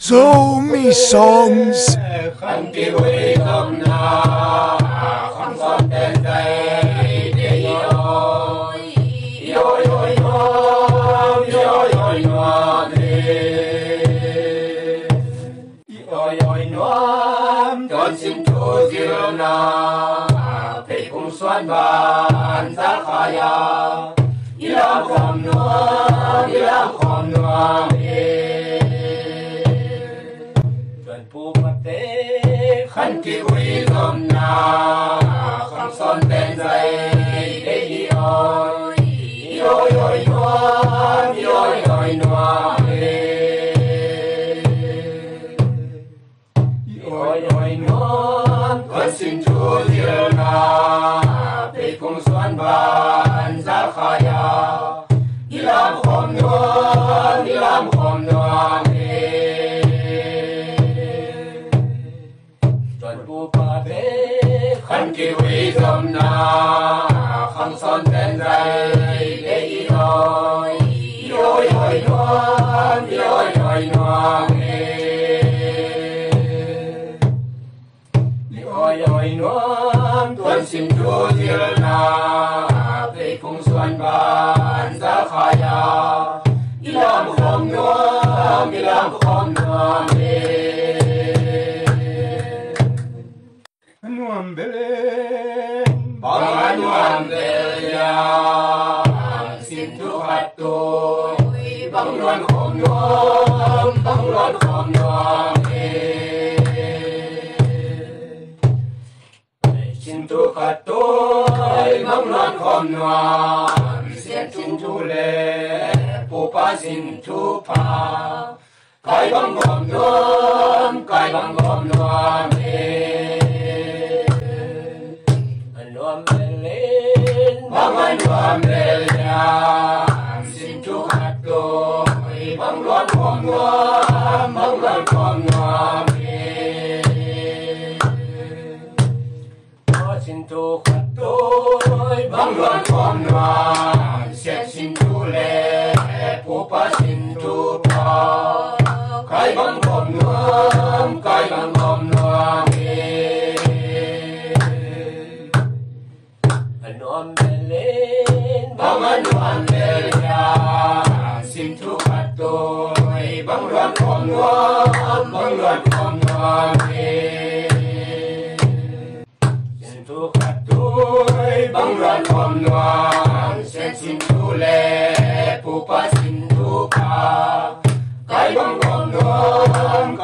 So many songs. Khăn kia quê cầm na, khăn son tên đây để ôi, ôi ôi ôi ôi ôi ôi ôi noam, con xin Chúa diệu na, phải cùng xoan bàn giá khaya, ilam khom noam khăn kia quỳ cầm na khăn son tên dây để ôi ôi ôi ôi ôi ôi ôi ôi con xin Chúa diệu na để cùng xoan bàn giá khaya ilam khom noam khăn kia quỳ cầm na khăn son tên dây để ôi ôi ôi ôi ôi ôi ôi con xin Chúa diệu na về cùng xoan bàn giá khaya ilam khom noam Nuam Belen, Bang Nuam Belia, xin Chúa hát tôi, bang loan khom noam xin Chúa hát tôi, bang loan khom noam, xin Chúa lệ, phù pa xin Chúa pa, cái bang khom noam Bang Nuam Belia, xin Chúa hát tôi, bang loan khom noam xin Chúa hát tôi, bang loan khom noam, xin Chúa lệ, phù pa xin Chúa pa, cái bang khom noam Nuam Belen, Bang Nuam Belia, xin Chúa hát tôi, bang loan khom noam xin Chúa hát tôi, bang loan khom noam, xin Chúa lệ, phù pa xin Chúa pa, cái bang khom noam